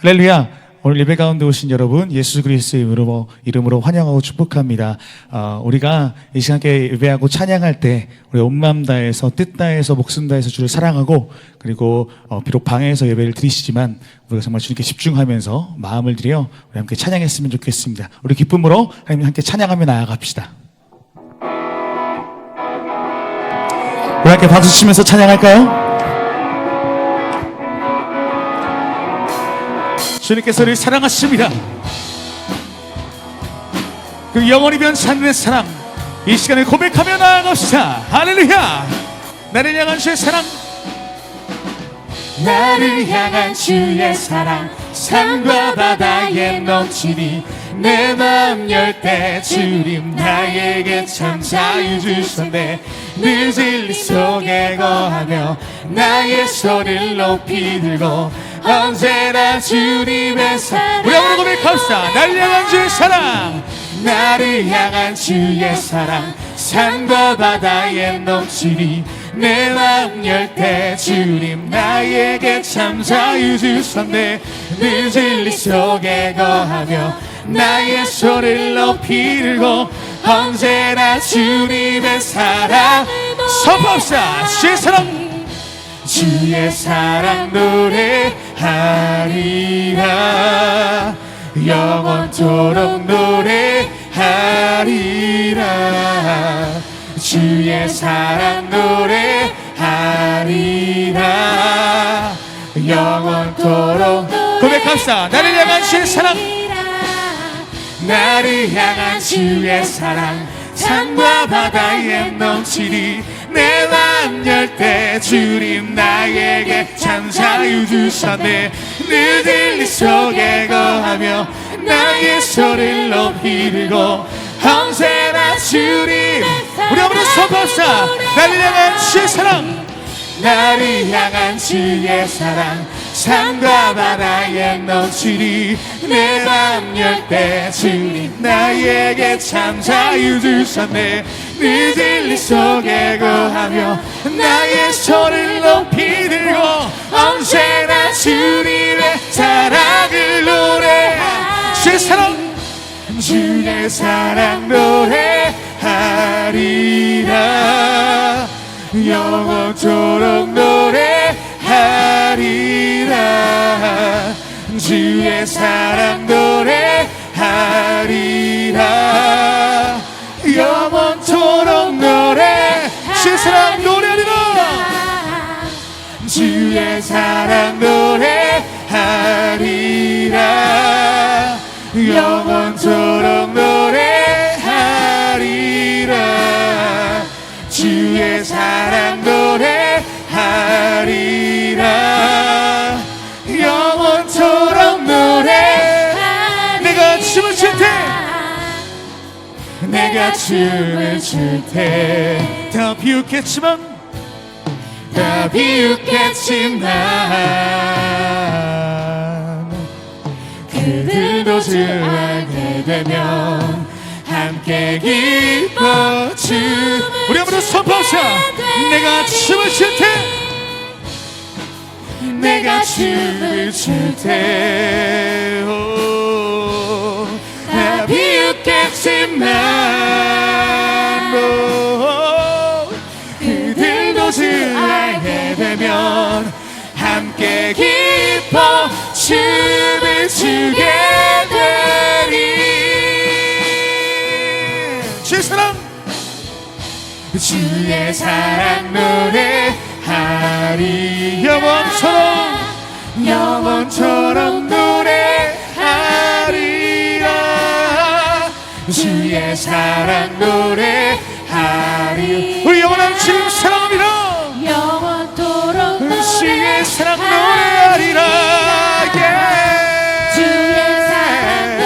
할렐루야. 오늘 예배 가운데 오신 여러분 예수 그리스도의 이름으로 환영하고 축복합니다. 우리가 이 시간에 예배하고 찬양할 때 우리 온 마음 다해서 뜻 다해서 목숨 다해서 주를 사랑하고 그리고 비록 방에서 예배를 드리시지만 우리가 정말 주님께 집중하면서 마음을 들여 우리 함께 찬양했으면 좋겠습니다. 우리 기쁨으로 하나님 함께 찬양하며 나아갑시다. 우리 함께 박수 치면서 찬양할까요? 주님께서 우리를 사랑하십니다. 그 영원히 변치 않는 사랑, 이 시간에 고백하며 나아갑시다. 할렐루야. 나를 향한 주의 사랑, 나를 향한 주의 사랑, 산과 바다에 넘치니 내 마음 열 때 주님 나에게 참 자유 주셨네. 늘 진리 속에 거하며 나의 손을 높이 들고 언제나 주님의 사랑. 우리 함으로 고백합시다. 나를 향한 주의 사랑, 나를 향한 주의 사랑, 산과 바다에 넘치니 내 마음 열 때 주님 나에게 참 자유 주셨네. 늘 진리 속에 거하며 나의 손을 높이 들고 언제나 주님의 사랑 선포합시다. 주의 사랑, 주의 사랑 노래하리라, 영원토록 노래하리라. 주의 사랑 노래하리라, 영원토록 고백합시다. 나를 향한 주의 사랑, 나를 향한 주의 사랑, 산과 바다에 넘치니 내 마음 열 때 주님 나에게 참 자유 주셨네. 늘 진리 속에 거하며 나의 손을 높이 들고 언제나 주님. 우리 함으로 선포합시다. 나를 향한 주의 사랑, 나를 향한 주의 사랑, 산과 바다에 넘치니 내 마음 열 때 주님 나에게 참 자유 주셨네. 늘 진리 속에 거하며 나의 손을 높이 들고 언제나 주님의 사랑을 노래하. 주의 사랑, 주의 사랑 노래하리라, 영원토록 노래하리라. 주의 사랑 노래하리라, 영원토록 노래. 주의 사랑 노래하리라. 주의 사랑 노래하리라, 영원토록 노래하리라. 주의 사랑 노래하리라, 영원토록 노래하리라. 내가 춤을 출 때, 내가 춤을 출 때 다 비웃겠지만, 다 비웃겠지만 그들도 주 알게 되면 함께 기뻐 춤을. 우리 함으로 선포합시다. 내가 춤을 출 때, 내가 춤을 출 때 다 비웃겠지만 그들도 주 알게 되면 함께 기뻐 춤을 추게 되리. 주의 사랑, 주의 사랑 노래하리, 영원처럼 노래하리라. 주의 사랑 노래하리. 우리 영원한 주님 사랑합니다. 영원토록 주의 사랑 노래하리라. 주의 사랑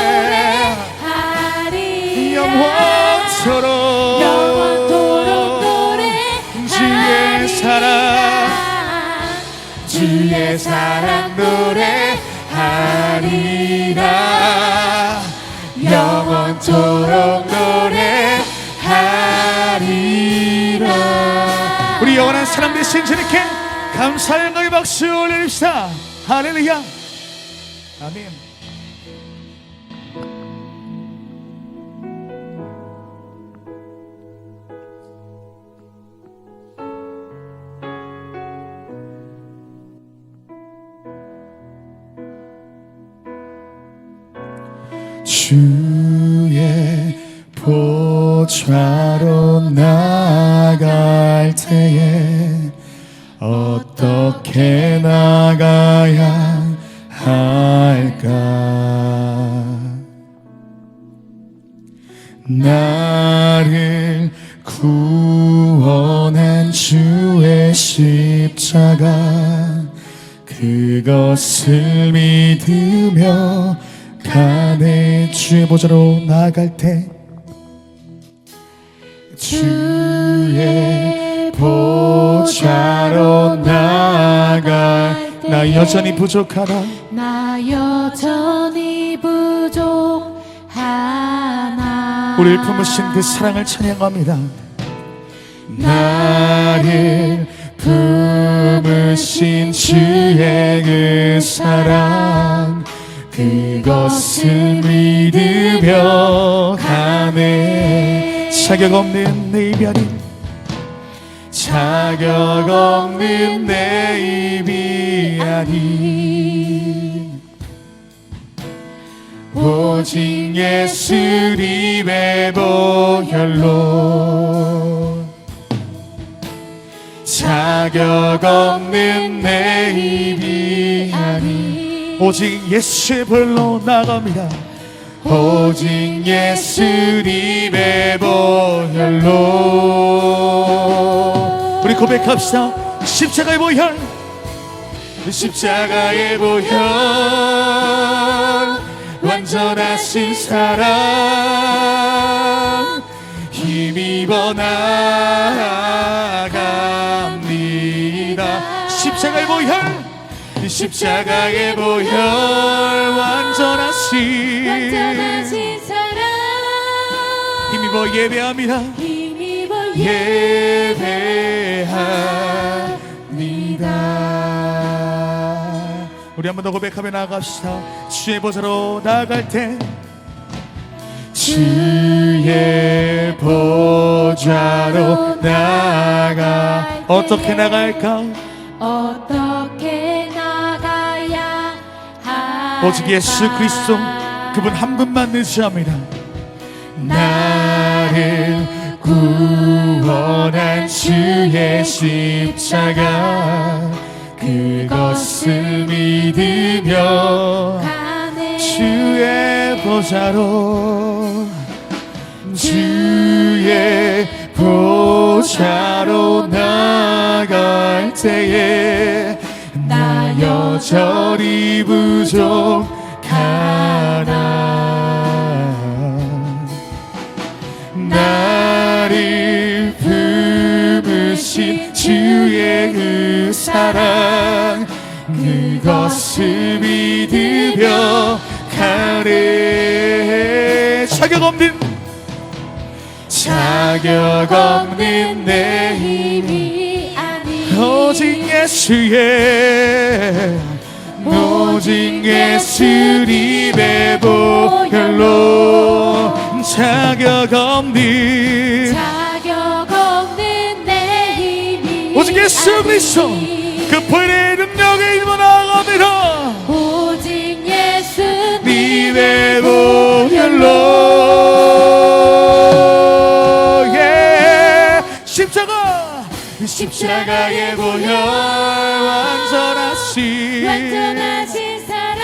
노래하리, 영원토록 주의 사랑, 주의 사랑 노래하리라, 영원토록 노래하리라. 우리 영원한 사랑 되신 주님께 감사의 영광의 박수 올려줍시다. 할렐루야. 아멘. 주의 보좌로 나갈 때에 어떻게 나가야 할까? 나를 구원한 주의 십자가 그것을 믿으며 가네. 주의 보좌로 나갈 때 주의 보좌로 나갈 나 여전히 부족하다. 나 여전히 부족하나. 우리를 품으신 그 사랑을 찬양합니다. 나를 품으신 주의 그 사랑 그것을 믿으며 가네. 자격 없는 내 이별이 자격 없는 내 이별이 오직 예수님의 보혈로 자격 없는 내 이별이 오직 예수의 보혈로 나갑니다. 오직 예수님의 보혈로 우리 고백합시다. 십자가의 보혈 십자가의 보혈 완전하신 사랑 힘입어 나아갑니다. 십자가의 보혈 십자가의 보혈 완전하신 사랑 힘입어 예배합니다. 힘입어 예배합니다. 우리 한 번 더 고백하며 나아갑시다. 주의 보좌로 나아갈 때 주의 보좌로 나아가 어떻게 나갈까? 어떻게 나가야 할까? 오직 예수 그리스도 그분 한 분만 의지합니다. 나를 구원한 주의 십자가 그것을 믿으며 가네. 주의 보좌로 주의 보좌로 나갈 때에 나 여전히 부족하나. 나를 품으신 주의 그 사랑 그것을 믿으며 가네. 자격 없는 내 힘이 아닌 오직 예수님의 보혈로 자격 없는 내 힘이 오직 예수 그리스도 그 보혈의 능력에 힘을 나아갑니다. 오직 예수님의 예수님의 보혈로 십자가의 보혈 완전하신 사랑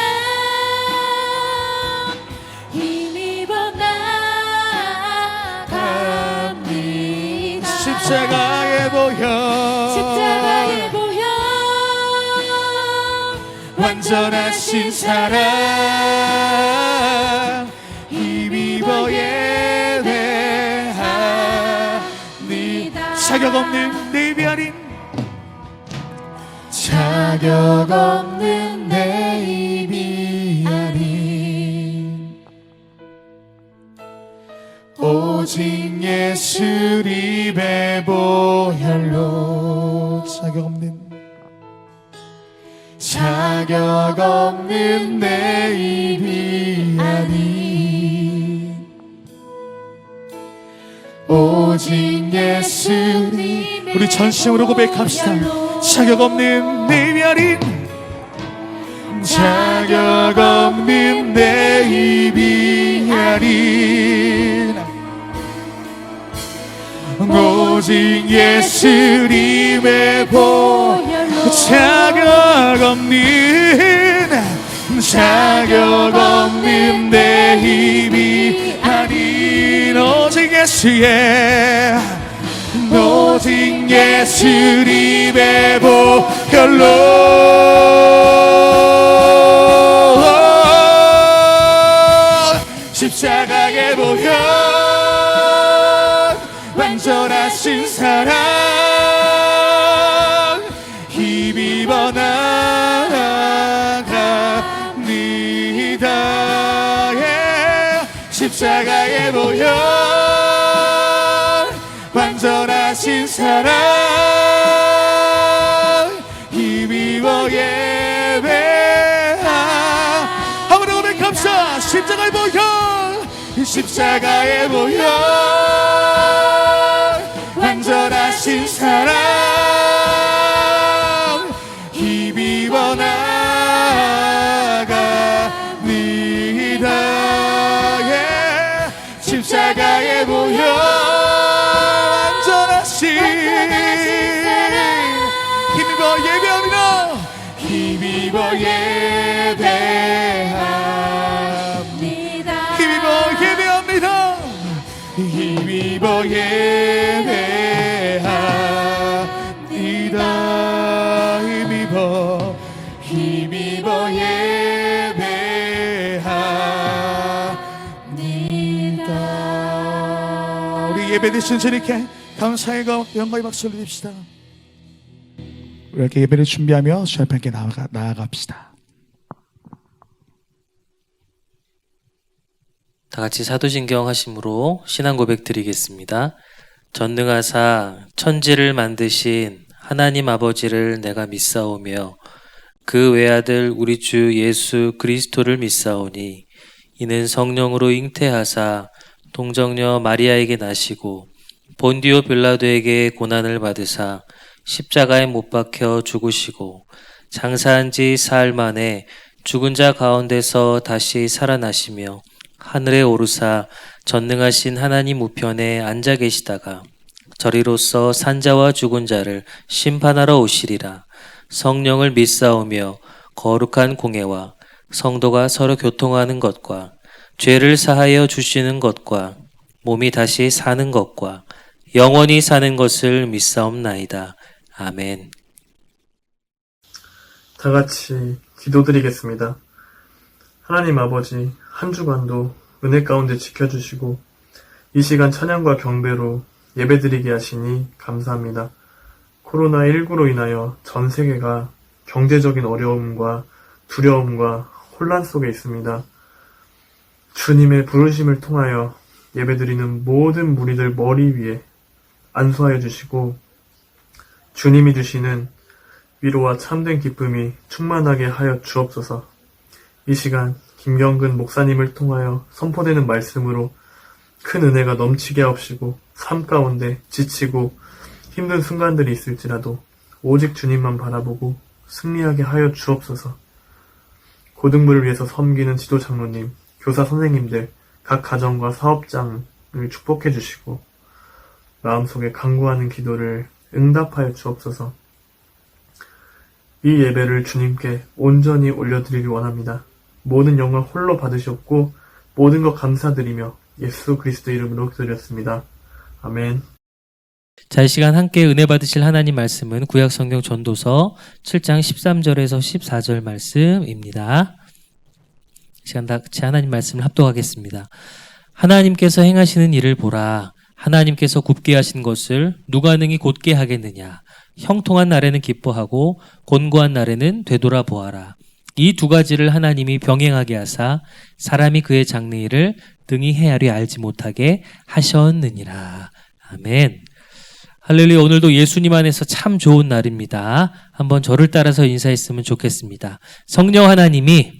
힘입어 나갑니다. 십자가의 보혈 완전하신 사랑 힘입어 예배합니다. 자격 없는 내 이별인 자격 없는 내 입이 아닌 오직 예수님의 보혈로 자격 없는 자격 없는 내 입이 아닌 오직 예수님. 우리 전심으로 고백합시다. 자격 없는 내 입이 아닌, 자격 없는 내 입이 아닌 오직 예수님의 보혈로. 자격 없는 내 힘이 아닌 오직 예수님의 보혈로. 십자가의 보혈, 완전하신 사랑 힘입어 나아갑니다. 십자가의 보혈, 완전하신 사랑 힘입어 예배하. 아무나 고백합시다. 십자가의 보혈, 십자가의 보혈, 완전하신 사랑 힘입어 나아갑니다. 십자가의 보혈, 완전하신 힘입어 예배합니다. 힘입어 예배합니다. 힘입어 예배합니다. 힘입어 예배합니다. 우리 예배드신 주님께 감사의 영광의 박수 올립시다. 우리 이렇게 예배를 준비하며 주 앞에 나아갑시다. 다 같이 사도신경 하심으로 신앙 고백 드리겠습니다. 전능하사 천지를 만드신 하나님 아버지를 내가 믿사오며 그 외아들 우리 주 예수 그리스도를 믿사오니 이는 성령으로 잉태하사 동정녀 마리아에게 나시고 본디오 빌라도에게 고난을 받으사 십자가에 못 박혀 죽으시고 장사한 지 사흘 만에 죽은 자 가운데서 다시 살아나시며 하늘에 오르사 전능하신 하나님 우편에 앉아 계시다가 저리로서 산자와 죽은 자를 심판하러 오시리라. 성령을 믿사오며 거룩한 공회와 성도가 서로 교통하는 것과 죄를 사하여 주시는 것과 몸이 다시 사는 것과 영원히 사는 것을 믿사옵나이다. 아멘. 다 같이 기도드리겠습니다. 하나님 아버지, 한 주간도 은혜 가운데 지켜주시고 이 시간 찬양과 경배로 예배드리게 하시니 감사합니다. 코로나19로 인하여 전 세계가 경제적인 어려움과 두려움과 혼란 속에 있습니다. 주님의 부르심을 통하여 예배드리는 모든 무리들 머리 위에 안수하여 주시고 주님이 주시는 위로와 참된 기쁨이 충만하게 하여 주옵소서. 이 시간 김경근 목사님을 통하여 선포되는 말씀으로 큰 은혜가 넘치게 하옵시고 삶 가운데 지치고 힘든 순간들이 있을지라도 오직 주님만 바라보고 승리하게 하여 주옵소서. 고등부를 위해서 섬기는 지도 장로님, 교사 선생님들, 각 가정과 사업장을 축복해 주시고 마음속에 간구하는 기도를 응답하여 주옵소서. 이 예배를 주님께 온전히 올려드리기 원합니다. 모든 영광 홀로 받으셨고 모든 것 감사드리며 예수 그리스도 이름으로 기도드렸습니다. 아멘. 자, 이 시간 함께 은혜 받으실 하나님 말씀은 구약성경 전도서 7장 13절에서 14절 말씀입니다. 이 시간 다 같이 하나님 말씀을 합독하겠습니다. 하나님께서 행하시는 일을 보라. 하나님께서 굽게 하신 것을 누가 능히 곧게 하겠느냐. 형통한 날에는 기뻐하고 곤고한 날에는 되돌아보아라. 이 두 가지를 하나님이 병행하게 하사 사람이 그의 장래일을 등이 헤아려 알지 못하게 하셨느니라. 아멘. 할렐루야. 오늘도 예수님 안에서 참 좋은 날입니다. 한번 저를 따라서 인사했으면 좋겠습니다. 성령 하나님이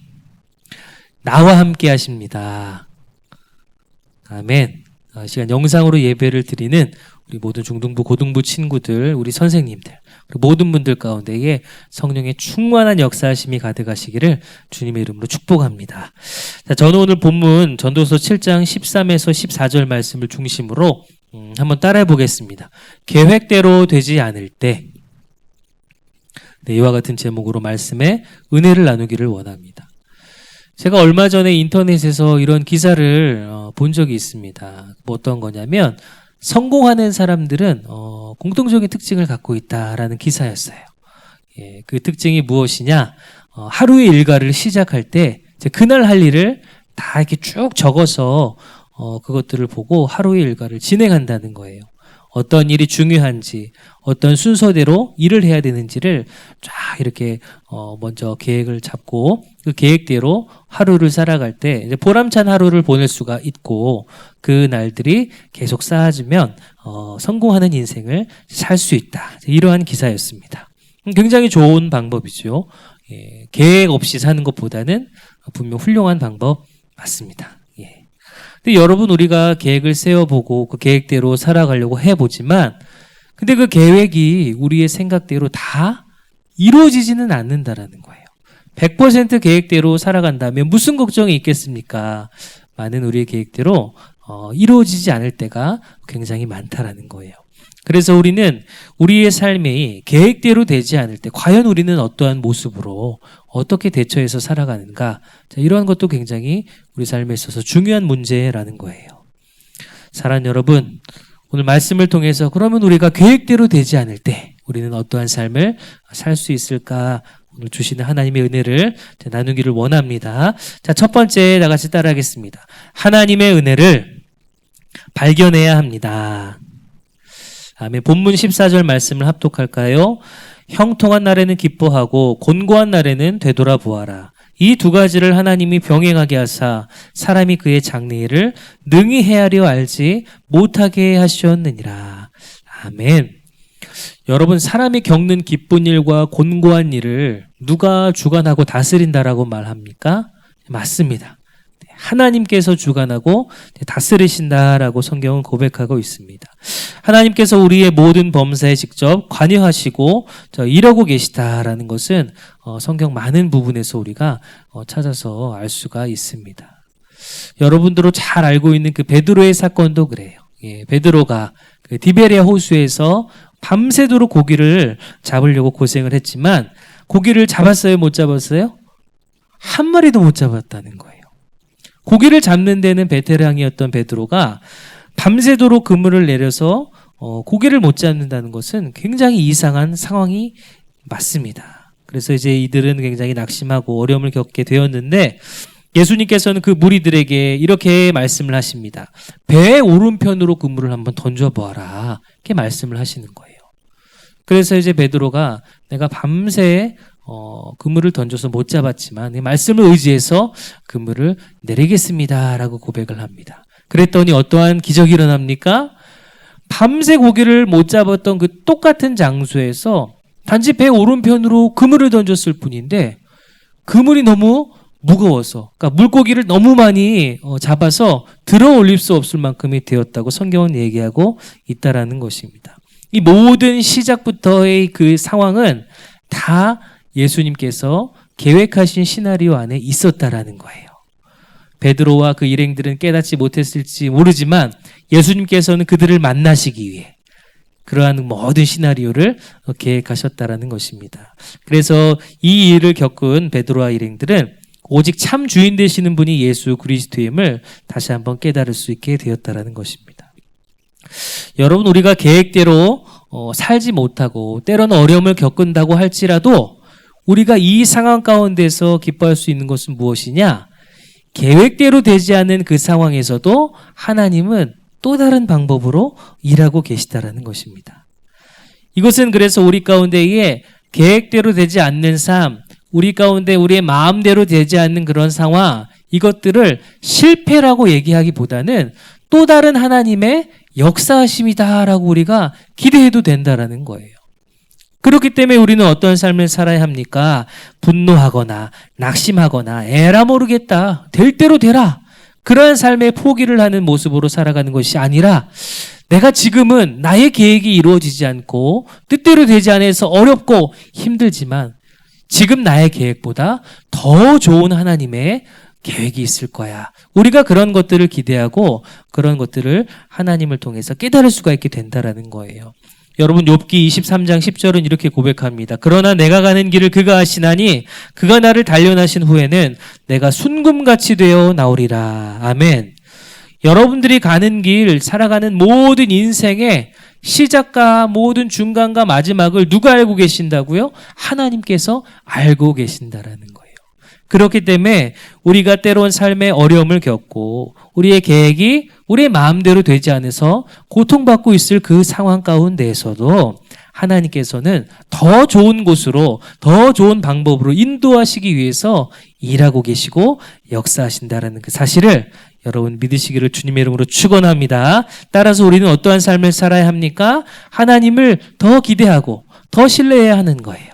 나와 함께 하십니다. 아멘. 시간 영상으로 예배를 드리는 우리 모든 중등부, 고등부 친구들, 우리 선생님들, 그리고 모든 분들 가운데에 성령의 충만한 역사하심이 가득하시기를 주님의 이름으로 축복합니다. 자, 저는 오늘 본문 전도서 7장 13에서 14절 말씀을 중심으로 한번 따라해 보겠습니다. 계획대로 되지 않을 때, 네, 이와 같은 제목으로 말씀에 은혜를 나누기를 원합니다. 제가 얼마 전에 인터넷에서 이런 기사를 본 적이 있습니다. 뭐 어떤 거냐면 성공하는 사람들은 공통적인 특징을 갖고 있다라는 기사였어요. 예, 그 특징이 무엇이냐? 하루의 일과를 시작할 때 이제 그날 할 일을 다 이렇게 쭉 적어서 그것들을 보고 하루의 일과를 진행한다는 거예요. 어떤 일이 중요한지, 어떤 순서대로 일을 해야 되는지를 쫙 이렇게 먼저 계획을 잡고 그 계획대로 하루를 살아갈 때 이제 보람찬 하루를 보낼 수가 있고 그 날들이 계속 쌓아지면 성공하는 인생을 살 수 있다. 이러한 기사였습니다. 굉장히 좋은 방법이죠. 예, 계획 없이 사는 것보다는 분명 훌륭한 방법 맞습니다. 예. 근데 여러분, 우리가 계획을 세워보고 그 계획대로 살아가려고 해보지만 근데 그 계획이 우리의 생각대로 다 이루어지지는 않는다라는 거예요. 100% 계획대로 살아간다면 무슨 걱정이 있겠습니까? 많은 우리의 계획대로 이루어지지 않을 때가 굉장히 많다라는 거예요. 그래서 우리는 우리의 삶이 계획대로 되지 않을 때 과연 우리는 어떠한 모습으로 어떻게 대처해서 살아가는가, 자, 이러한 것도 굉장히 우리 삶에 있어서 중요한 문제라는 거예요. 사랑하는 여러분, 오늘 말씀을 통해서 그러면 우리가 계획대로 되지 않을 때 우리는 어떠한 삶을 살 수 있을까, 오늘 주시는 하나님의 은혜를 나누기를 원합니다. 자, 첫 번째 다 같이 따라하겠습니다. 하나님의 은혜를 발견해야 합니다. 아멘. 본문 14절 말씀을 합독할까요? 형통한 날에는 기뻐하고 곤고한 날에는 되돌아보아라. 이 두 가지를 하나님이 병행하게 하사 사람이 그의 장래일을 능히 헤아려 알지 못하게 하셨느니라. 아멘. 여러분, 사람이 겪는 기쁜 일과 곤고한 일을 누가 주관하고 다스린다라고 말합니까? 맞습니다. 하나님께서 주관하고 다스리신다라고 성경은 고백하고 있습니다. 하나님께서 우리의 모든 범사에 직접 관여하시고 이러고 계시다라는 것은 성경 많은 부분에서 우리가 찾아서 알 수가 있습니다. 여러분들도 잘 알고 있는 그 베드로의 사건도 그래요. 예, 베드로가 그 디베리아 호수에서 밤새도록 고기를 잡으려고 고생을 했지만 고기를 잡았어요, 못 잡았어요? 한 마리도 못 잡았다는 거예요. 고기를 잡는 데는 베테랑이었던 베드로가 밤새도록 그물을 내려서 고기를 못 잡는다는 것은 굉장히 이상한 상황이 맞습니다. 그래서 이제 이들은 굉장히 낙심하고 어려움을 겪게 되었는데 예수님께서는 그 무리들에게 이렇게 말씀을 하십니다. 배의 오른편으로 그물을 한번 던져보아라. 이렇게 말씀을 하시는 거예요. 그래서 이제 베드로가 내가 밤새 그물을 던져서 못 잡았지만 말씀을 의지해서 그물을 내리겠습니다라고 고백을 합니다. 그랬더니 어떠한 기적이 일어납니까? 밤새 고기를 못 잡았던 그 똑같은 장소에서 단지 배 오른편으로 그물을 던졌을 뿐인데 그물이 너무 무거워서, 그러니까 물고기를 너무 많이 잡아서 들어 올릴 수 없을 만큼이 되었다고 성경은 얘기하고 있다라는 것입니다. 이 모든 시작부터의 그 상황은 다 예수님께서 계획하신 시나리오 안에 있었다라는 거예요. 베드로와 그 일행들은 깨닫지 못했을지 모르지만 예수님께서는 그들을 만나시기 위해 그러한 모든 시나리오를 계획하셨다라는 것입니다. 그래서 이 일을 겪은 베드로와 일행들은 오직 참 주인 되시는 분이 예수 그리스도임을 다시 한번 깨달을 수 있게 되었다라는 것입니다. 여러분, 우리가 계획대로 살지 못하고 때로는 어려움을 겪는다고 할지라도 우리가 이 상황 가운데서 기뻐할 수 있는 것은 무엇이냐? 계획대로 되지 않는 그 상황에서도 하나님은 또 다른 방법으로 일하고 계시다라는 것입니다. 이것은 그래서 우리 가운데에 계획대로 되지 않는 삶, 우리 가운데 우리의 마음대로 되지 않는 그런 상황, 이것들을 실패라고 얘기하기보다는 또 다른 하나님의 역사하심이다라고 우리가 기대해도 된다라는 거예요. 그렇기 때문에 우리는 어떤 삶을 살아야 합니까? 분노하거나 낙심하거나 에라 모르겠다, 될 대로 되라, 그러한 삶에 포기를 하는 모습으로 살아가는 것이 아니라 내가 지금은 나의 계획이 이루어지지 않고 뜻대로 되지 않아서 어렵고 힘들지만 지금 나의 계획보다 더 좋은 하나님의 계획이 있을 거야. 우리가 그런 것들을 기대하고 그런 것들을 하나님을 통해서 깨달을 수가 있게 된다라는 거예요. 여러분, 욥기 23장 10절은 이렇게 고백합니다. 그러나 내가 가는 길을 그가 아시나니 그가 나를 단련하신 후에는 내가 순금같이 되어 나오리라. 아멘. 여러분들이 가는 길, 살아가는 모든 인생의 시작과 모든 중간과 마지막을 누가 알고 계신다고요? 하나님께서 알고 계신다라는 거예요. 그렇기 때문에 우리가 때론 삶의 어려움을 겪고 우리의 계획이 우리의 마음대로 되지 않아서 고통받고 있을 그 상황 가운데에서도 하나님께서는 더 좋은 곳으로, 더 좋은 방법으로 인도하시기 위해서 일하고 계시고 역사하신다라는 그 사실을 여러분 믿으시기를 주님의 이름으로 축원합니다. 따라서 우리는 어떠한 삶을 살아야 합니까? 하나님을 더 기대하고 더 신뢰해야 하는 거예요.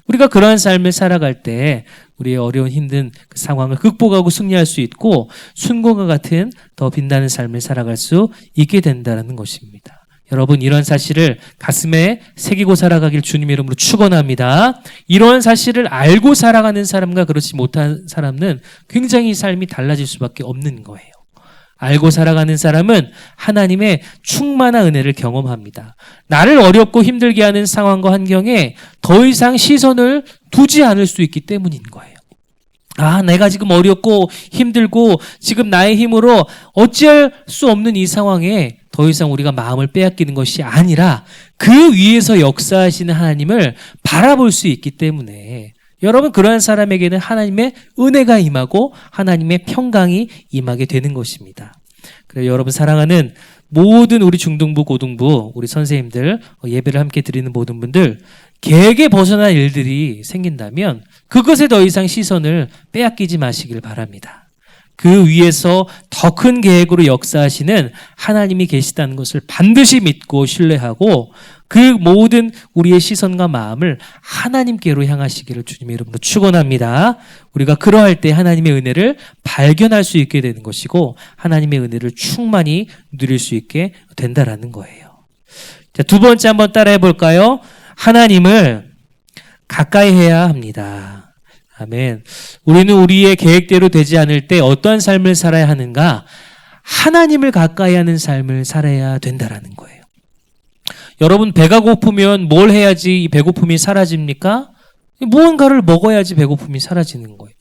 우리가 그러한 삶을 살아갈 때 우리의 어려운 힘든 그 상황을 극복하고 승리할 수 있고 순금과 같은 더 빛나는 삶을 살아갈 수 있게 된다는 것입니다. 여러분, 이런 사실을 가슴에 새기고 살아가길 주님의 이름으로 축원합니다. 이런 사실을 알고 살아가는 사람과 그렇지 못한 사람은 굉장히 삶이 달라질 수밖에 없는 거예요. 알고 살아가는 사람은 하나님의 충만한 은혜를 경험합니다. 나를 어렵고 힘들게 하는 상황과 환경에 더 이상 시선을 두지 않을 수 있기 때문인 거예요. 아, 내가 지금 어렵고 힘들고 지금 나의 힘으로 어찌할 수 없는 이 상황에 더 이상 우리가 마음을 빼앗기는 것이 아니라 그 위에서 역사하시는 하나님을 바라볼 수 있기 때문에 여러분, 그러한 사람에게는 하나님의 은혜가 임하고 하나님의 평강이 임하게 되는 것입니다. 그래서 여러분 사랑하는 모든 우리 중등부, 고등부, 우리 선생님들, 예배를 함께 드리는 모든 분들, 계획에 벗어난 일들이 생긴다면 그것에 더 이상 시선을 빼앗기지 마시길 바랍니다. 그 위에서 더 큰 계획으로 역사하시는 하나님이 계시다는 것을 반드시 믿고 신뢰하고 그 모든 우리의 시선과 마음을 하나님께로 향하시기를 주님의 이름으로 축원합니다. 우리가 그러할 때 하나님의 은혜를 발견할 수 있게 되는 것이고 하나님의 은혜를 충만히 누릴 수 있게 된다라는 거예요. 자, 두 번째 한번 따라해 볼까요? 하나님을 가까이 해야 합니다. 아멘. 우리는 우리의 계획대로 되지 않을 때 어떠한 삶을 살아야 하는가? 하나님을 가까이 하는 삶을 살아야 된다라는 거예요. 여러분, 배가 고프면 뭘 해야지 이 배고픔이 사라집니까? 무언가를 먹어야지 배고픔이 사라지는 거예요.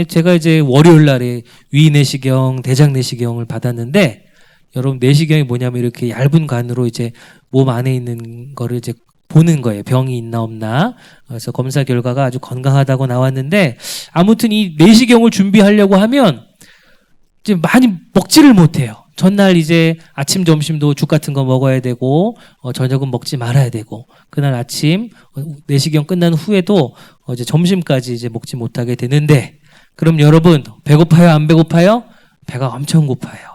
제가 이제 월요일 날에 위내시경, 대장내시경을 받았는데 여러분, 내시경이 뭐냐면 이렇게 얇은 관으로 이제 몸 안에 있는 거를 이제 보는 거예요. 병이 있나 없나. 그래서 검사 결과가 아주 건강하다고 나왔는데 아무튼 이 내시경을 준비하려고 하면 이제 많이 먹지를 못해요. 전날 이제 아침, 점심도 죽 같은 거 먹어야 되고 저녁은 먹지 말아야 되고 그날 아침 내시경 끝난 후에도 이제 점심까지 이제 먹지 못하게 되는데 그럼 여러분 배고파요? 안 배고파요? 배가 엄청 고파요.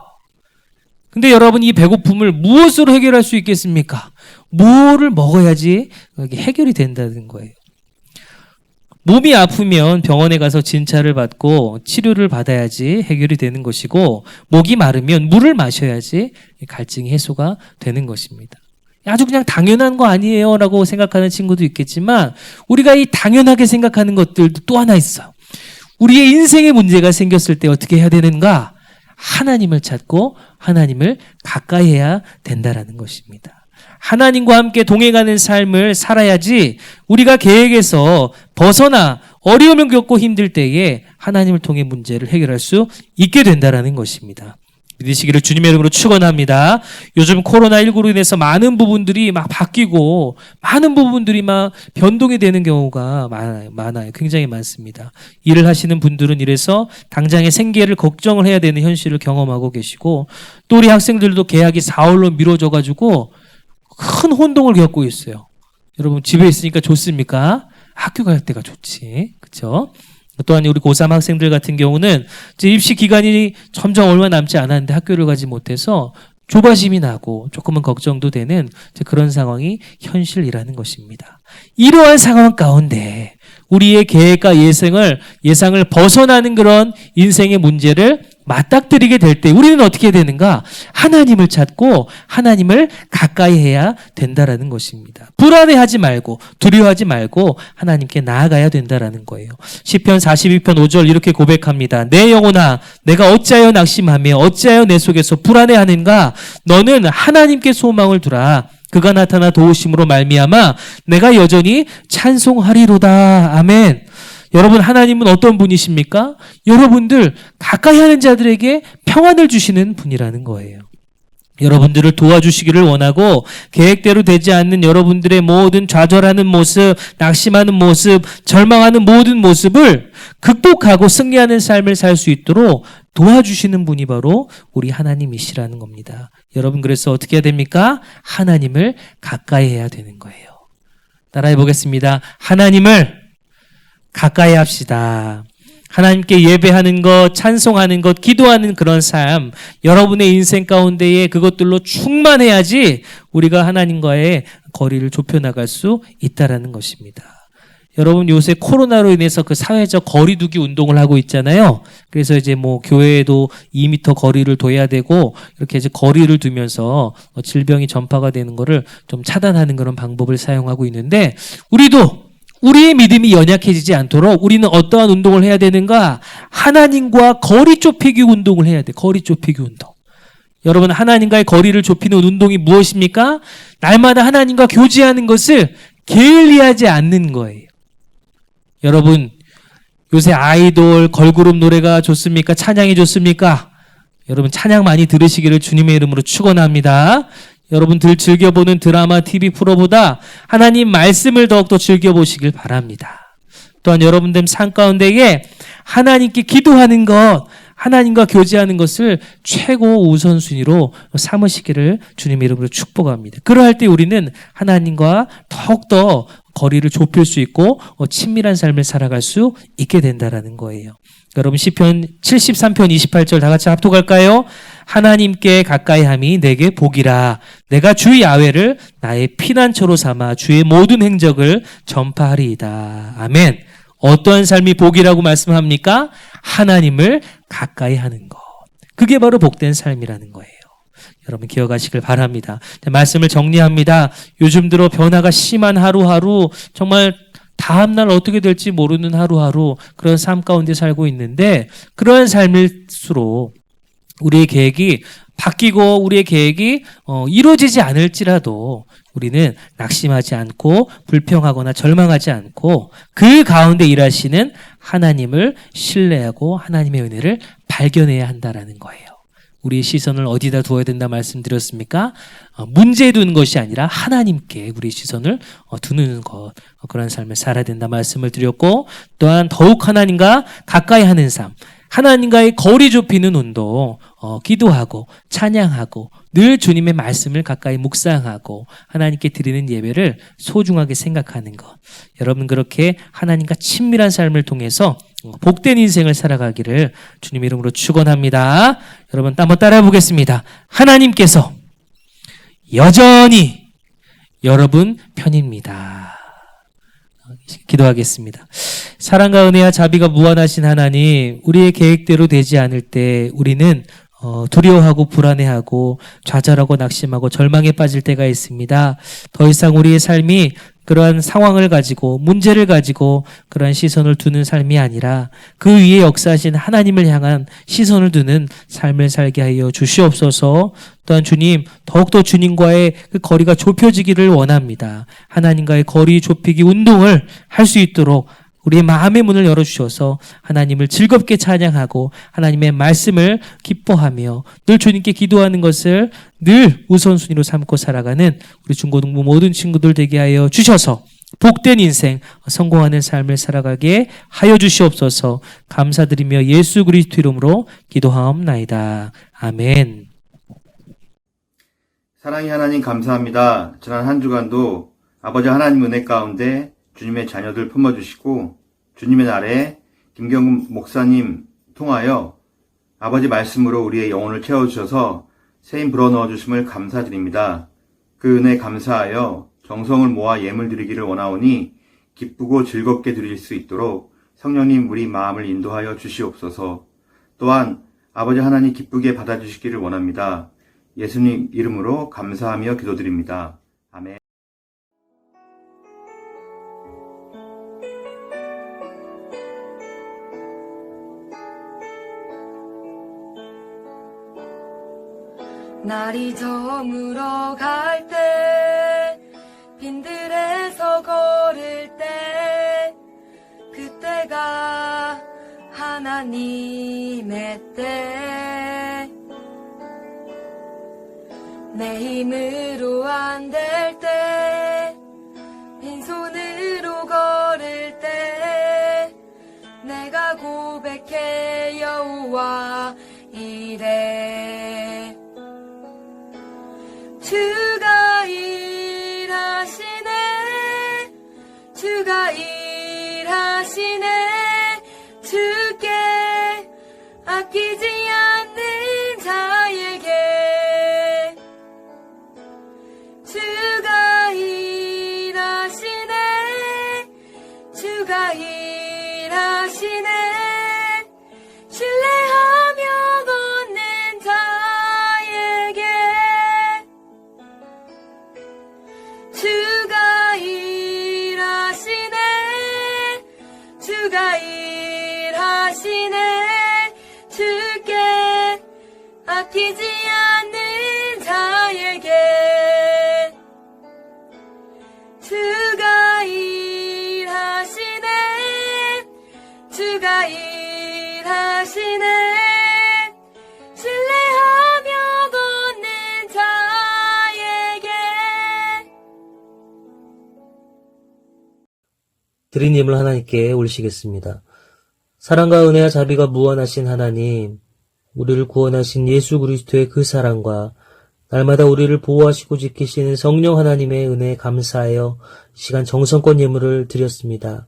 근데 여러분, 이 배고픔을 무엇으로 해결할 수 있겠습니까? 뭐를 먹어야지 해결이 된다는 거예요. 몸이 아프면 병원에 가서 진찰을 받고 치료를 받아야지 해결이 되는 것이고 목이 마르면 물을 마셔야지 갈증이 해소가 되는 것입니다. 아주 그냥 당연한 거 아니에요 라고 생각하는 친구도 있겠지만 우리가 이 당연하게 생각하는 것들도 또 하나 있어요. 우리의 인생에 문제가 생겼을 때 어떻게 해야 되는가? 하나님을 찾고 하나님을 가까이 해야 된다라는 것입니다. 하나님과 함께 동행하는 삶을 살아야지 우리가 계획에서 벗어나 어려움을 겪고 힘들 때에 하나님을 통해 문제를 해결할 수 있게 된다라는 것입니다. 믿으시기를 주님의 이름으로 축원합니다. 요즘 코로나19로 인해서 많은 부분들이 막 바뀌고 많은 부분들이 막 변동이 되는 경우가 많아요. 굉장히 많습니다. 일을 하시는 분들은 이래서 당장의 생계를 걱정을 해야 되는 현실을 경험하고 계시고 또 우리 학생들도 개학이 4월로 미뤄져 가지고 큰 혼동을 겪고 있어요. 여러분, 집에 있으니까 좋습니까? 학교 갈 때가 좋지. 그렇죠? 또한 우리 고3 학생들 같은 경우는 이제 입시 기간이 점점 얼마 남지 않았는데 학교를 가지 못해서 조바심이 나고 조금은 걱정도 되는 이제 그런 상황이 현실이라는 것입니다. 이러한 상황 가운데 우리의 계획과 예상을 벗어나는 그런 인생의 문제를 맞닥뜨리게 될 때 우리는 어떻게 되는가? 하나님을 찾고 하나님을 가까이 해야 된다라는 것입니다. 불안해하지 말고 두려워하지 말고 하나님께 나아가야 된다라는 거예요. 시편 42편 5절 이렇게 고백합니다. 내 영혼아 내가 어찌하여 낙심하며 어찌하여 내 속에서 불안해하는가? 너는 하나님께 소망을 두라. 그가 나타나 도우심으로 말미암아 내가 여전히 찬송하리로다. 아멘. 여러분, 하나님은 어떤 분이십니까? 여러분들 가까이 하는 자들에게 평안을 주시는 분이라는 거예요. 여러분들을 도와주시기를 원하고 계획대로 되지 않는 여러분들의 모든 좌절하는 모습, 낙심하는 모습, 절망하는 모든 모습을 극복하고 승리하는 삶을 살 수 있도록 도와주시는 분이 바로 우리 하나님이시라는 겁니다. 여러분, 그래서 어떻게 해야 됩니까? 하나님을 가까이 해야 되는 거예요. 따라해 보겠습니다. 하나님을 가까이 합시다. 하나님께 예배하는 것, 찬송하는 것, 기도하는 그런 삶, 여러분의 인생 가운데에 그것들로 충만해야지 우리가 하나님과의 거리를 좁혀나갈 수 있다라는 것입니다. 여러분, 요새 코로나로 인해서 그 사회적 거리두기 운동을 하고 있잖아요. 그래서 이제 뭐 교회에도 2m 거리를 둬야 되고 이렇게 이제 거리를 두면서 질병이 전파가 되는 거를 좀 차단하는 그런 방법을 사용하고 있는데, 우리의 믿음이 연약해지지 않도록 우리는 어떠한 운동을 해야 되는가? 하나님과 거리 좁히기 운동을 해야 돼. 거리 좁히기 운동. 여러분, 하나님과의 거리를 좁히는 운동이 무엇입니까? 날마다 하나님과 교제하는 것을 게을리하지 않는 거예요. 여러분, 요새 아이돌, 걸그룹 노래가 좋습니까? 찬양이 좋습니까? 여러분, 찬양 많이 들으시기를 주님의 이름으로 축원합니다. 여러분들 즐겨보는 드라마, TV 프로보다 하나님 말씀을 더욱더 즐겨보시길 바랍니다. 또한 여러분들 삶 가운데에 하나님께 기도하는 것, 하나님과 교제하는 것을 최고 우선순위로 삼으시기를 주님의 이름으로 축복합니다. 그러할 때 우리는 하나님과 더욱더 거리를 좁힐 수 있고 친밀한 삶을 살아갈 수 있게 된다라는 거예요. 여러분, 시편 73편 28절 다 같이 합독할까요? 하나님께 가까이함이 내게 복이라. 내가 주 야훼를 나의 피난처로 삼아 주의 모든 행적을 전파하리이다. 아멘. 어떠한 삶이 복이라고 말씀합니까? 하나님을 가까이 하는 것. 그게 바로 복된 삶이라는 거예요. 여러분, 기억하시길 바랍니다. 말씀을 정리합니다. 요즘 들어 변화가 심한 하루하루, 정말 다음날 어떻게 될지 모르는 하루하루, 그런 삶 가운데 살고 있는데, 그러한 삶일수록 우리의 계획이 바뀌고 우리의 계획이 이루어지지 않을지라도 우리는 낙심하지 않고 불평하거나 절망하지 않고 그 가운데 일하시는 하나님을 신뢰하고 하나님의 은혜를 발견해야 한다라는 거예요. 우리의 시선을 어디다 두어야 된다 말씀드렸습니까? 문제에 두는 것이 아니라 하나님께 우리의 시선을 두는 것, 그런 삶을 살아야 된다 말씀을 드렸고, 또한 더욱 하나님과 가까이 하는 삶, 하나님과의 거리 좁히는 운동, 기도하고 찬양하고 늘 주님의 말씀을 가까이 묵상하고 하나님께 드리는 예배를 소중하게 생각하는 것. 여러분, 그렇게 하나님과 친밀한 삶을 통해서 복된 인생을 살아가기를 주님 이름으로 축원합니다. 여러분, 한번 따라해 보겠습니다. 하나님께서 여전히 여러분 편입니다. 기도하겠습니다. 사랑과 은혜와 자비가 무한하신 하나님, 우리의 계획대로 되지 않을 때 우리는 두려워하고 불안해하고 좌절하고 낙심하고 절망에 빠질 때가 있습니다. 더 이상 우리의 삶이 그러한 상황을 가지고 문제를 가지고 그러한 시선을 두는 삶이 아니라 그 위에 역사하신 하나님을 향한 시선을 두는 삶을 살게 하여 주시옵소서. 또한 주님, 더욱더 주님과의 그 거리가 좁혀지기를 원합니다. 하나님과의 거리 좁히기 운동을 할 수 있도록 우리의 마음의 문을 열어주셔서 하나님을 즐겁게 찬양하고 하나님의 말씀을 기뻐하며 늘 주님께 기도하는 것을 늘 우선순위로 삼고 살아가는 우리 중고등부 모든 친구들 되게 하여 주셔서 복된 인생, 성공하는 삶을 살아가게 하여 주시옵소서. 감사드리며 예수 그리스도 이름으로 기도하옵나이다. 아멘. 사랑의 하나님 감사합니다. 지난 한 주간도 아버지 하나님 은혜 가운데 주님의 자녀들 품어주시고 주님의 날에 김경금 목사님 통하여 아버지 말씀으로 우리의 영혼을 채워주셔서 세임 불어넣어 주심을 감사드립니다. 그 은혜 감사하여 정성을 모아 예물 드리기를 원하오니 기쁘고 즐겁게 드릴 수 있도록 성령님 우리 마음을 인도하여 주시옵소서. 또한 아버지 하나님 기쁘게 받아주시기를 원합니다. 예수님 이름으로 감사하며 기도드립니다. 아멘. 날이 저물어 갈 때 빈들에서 걸을 때 그때가 하나님의 때 내 힘으로 안 될 때 빈손으로 걸을 때 내가 고백해 여호와 이래 주가 일하시네 주가 일하시네 주께 아끼지 않는 자에게 주가 일하시네 주가 일하시네 신뢰하며 걷는 자에게 주가 일하시네 주가 일하시네 주께 아끼지 않는 자에게 주가 일하시네 주가 일하시네 신뢰하며 걷는 자에게 드린 예물 하나님께 올리시겠습니다. 사랑과 은혜와 자비가 무한하신 하나님, 우리를 구원하신 예수 그리스도의 그 사랑과 날마다 우리를 보호하시고 지키시는 성령 하나님의 은혜에 감사하여 시간 정성권 예물을 드렸습니다.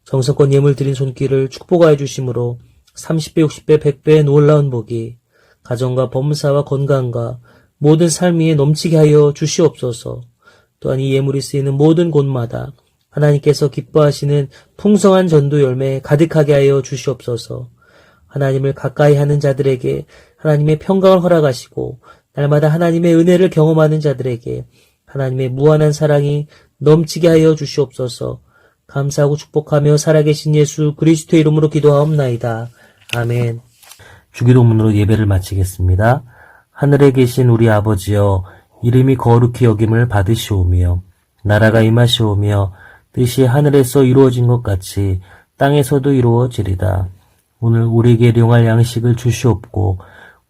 정성권 예물 드린 손길을 축복하여 주심으로 30배, 60배, 100배의 놀라운 복이 가정과 범사와 건강과 모든 삶 위에 넘치게 하여 주시옵소서. 또한 이 예물이 쓰이는 모든 곳마다 하나님께서 기뻐하시는 풍성한 전도 열매 가득하게 하여 주시옵소서. 하나님을 가까이 하는 자들에게 하나님의 평강을 허락하시고 날마다 하나님의 은혜를 경험하는 자들에게 하나님의 무한한 사랑이 넘치게 하여 주시옵소서. 감사하고 축복하며 살아계신 예수 그리스도의 이름으로 기도하옵나이다. 아멘. 주기도문으로 예배를 마치겠습니다. 하늘에 계신 우리 아버지여, 이름이 거룩히 여김을 받으시오며 나라가 임하시오며 뜻이 하늘에서 이루어진 것 같이 땅에서도 이루어지리다. 오늘 우리에게 일용할 양식을 주시옵고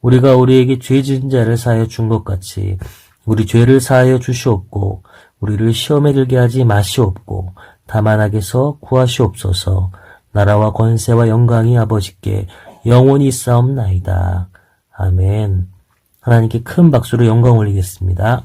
우리가 우리에게 죄 지은 자를 사하여 준 것 같이 우리 죄를 사하여 주시옵고 우리를 시험에 들게 하지 마시옵고 다만 악에서 구하시옵소서. 나라와 권세와 영광이 아버지께 영원히 있사옵나이다. 아멘. 하나님께 큰 박수로 영광 올리겠습니다.